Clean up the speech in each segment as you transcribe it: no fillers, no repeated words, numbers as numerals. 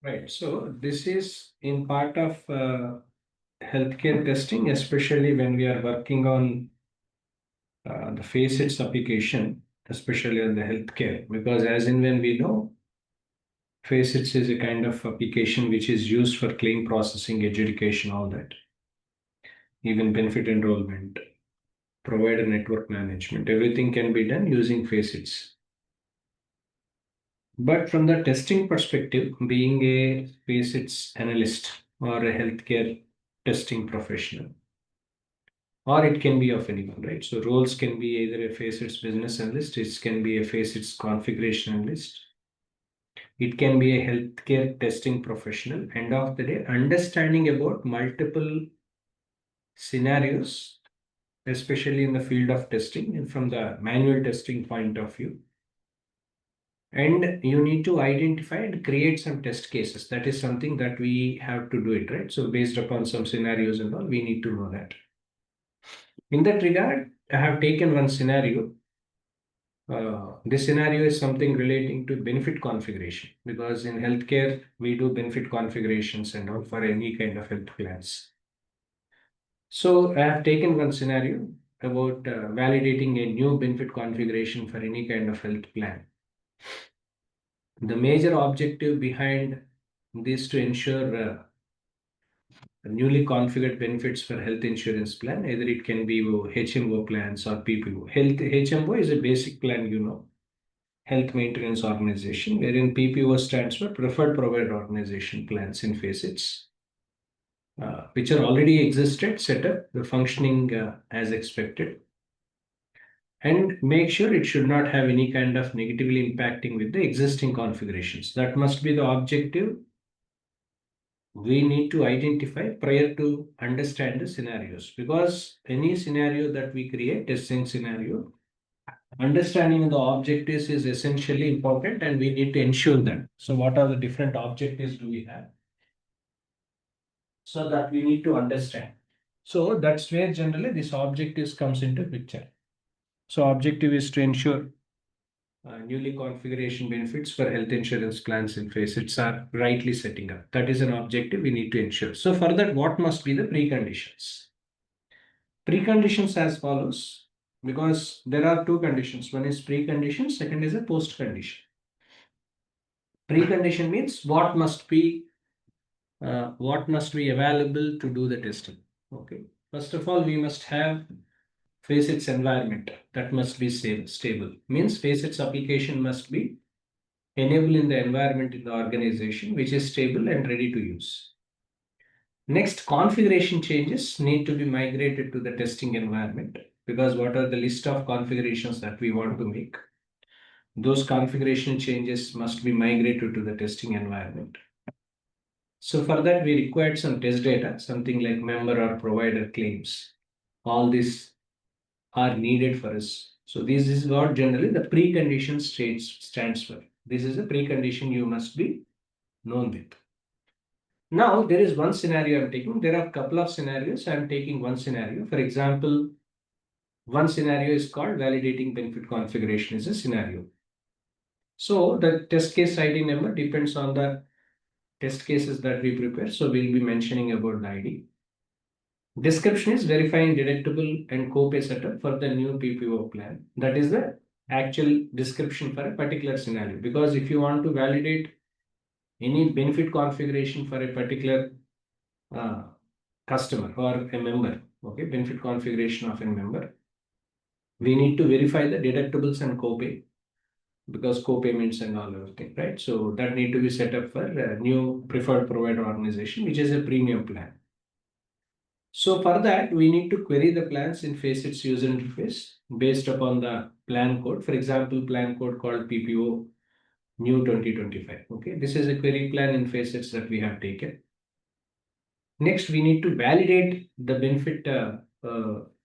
Right. So this is in part of healthcare testing, especially when we are working on the Facets application, especially on the healthcare, because as in when we know, Facets is a kind of application which is used for claim processing, adjudication, all that, even benefit enrollment, provider network management, everything can be done using Facets. But from the testing perspective, being a Facets analyst or a healthcare testing professional, or it can be of anyone, right? So roles can be either a Facets business analyst, it can be a Facets configuration analyst, it can be a healthcare testing professional. End of the day, understanding about multiple scenarios, especially in the field of testing and from the manual testing point of view. And you need to identify and create some test cases. That is something that we have to do it, right? So based upon some scenarios and all, we need to know that. In that regard, I have taken one scenario. This scenario is something relating to benefit configuration because in healthcare, we do benefit configurations and all for any kind of health plans. So I have taken one scenario about validating a new benefit configuration for any kind of health plan. The major objective behind this to ensure newly configured benefits for health insurance plan, either it can be HMO plans or PPO. Health HMO is a basic plan, health maintenance organization, wherein PPO stands for preferred provider organization plans in Facets, which are already existed, set up, the functioning as expected, and make sure it should not have any kind of negatively impacting with the existing configurations. That must be the objective we need to identify prior to understand the scenarios, because any scenario that we create, testing scenario, understanding the objectives is essentially important and we need to ensure that. So what are the different objectives do we have? So that we need to understand. So that's where generally this objectives comes into picture. So objective is to ensure newly configuration benefits for health insurance plans in Facets are rightly setting up. That is an objective we need to ensure. So for that, what must be the preconditions? Preconditions as follows, because there are two conditions. One is precondition, second is a post condition. Precondition means what must be available to do the testing. Okay. First of all, we must have Facets environment that must be stable. Means Facets application must be enabled in the environment in the organization which is stable and ready to use. Next, configuration changes need to be migrated to the testing environment, because what are the list of configurations that we want to make? Those configuration changes must be migrated to the testing environment. So for that, we required some test data, something like member or provider claims. All these are needed for us. So this is what generally the precondition stands for. This is a precondition you must be known with. Now there is one scenario I'm taking. There are a couple of scenarios. I'm taking one scenario. For example, one scenario is called validating benefit configuration is a scenario. So the test case ID number depends on the test cases that we prepare. So we'll be mentioning about the ID. Description is verifying deductible and copay setup for the new PPO plan. That is the actual description for a particular scenario. Because if you want to validate any benefit configuration for a particular uh, customer or a member, okay, benefit configuration of a member, we need to verify the deductibles and copay, because co-payments and all everything, right? So that need to be set up for a new preferred provider organization, which is a premium plan. So for that, we need to query the plans in Facets user interface based upon the plan code. For example, plan code called PPO new 2025. Okay, this is a query plan in Facets that we have taken. Next, we need to validate the benefit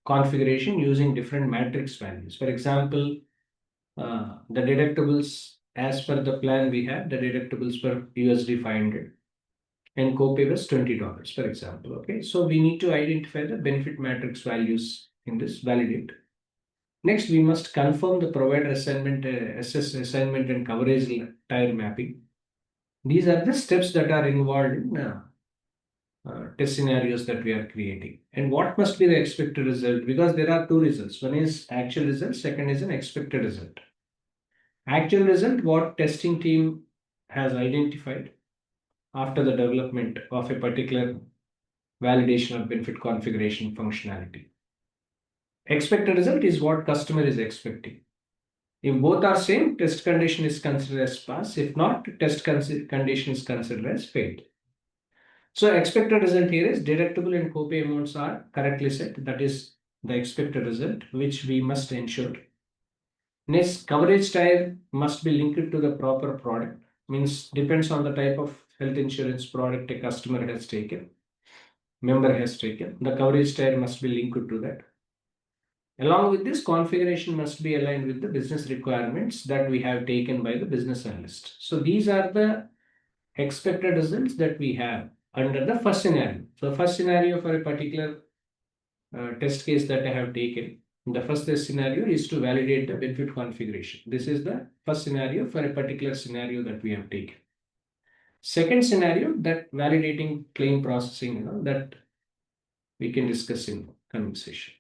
configuration using different matrix values. For example, the deductibles as per the plan we have, the deductibles per USD 500 and copay was $20, for example. Okay, so we need to identify the benefit matrix values in this, validate. Next, we must confirm the provider assignment, assess assignment and coverage tier mapping. These are the steps that are involved in test scenarios that we are creating. And what must be the expected result? Because there are two results. One is actual result, second is an expected result. Actual result, what testing team has identified after the development of a particular validation or benefit configuration functionality. Expected result is what customer is expecting. If both are same, test condition is considered as pass. If not, test condition is considered as failed. So expected result here is deductible and copay amounts are correctly set. That is the expected result, which we must ensure. Next, coverage tier must be linked to the proper product. Means depends on the type of health insurance product a customer has taken, member has taken. The coverage tier must be linked to that. Along with this, configuration must be aligned with the business requirements that we have taken by the business analyst. So these are the expected results that we have under the first scenario. So first scenario for a particular test case that I have taken, the first test scenario is to validate the benefit configuration. This is the first scenario for a particular scenario that we have taken. Second scenario, that validating claim processing, that we can discuss in coming session.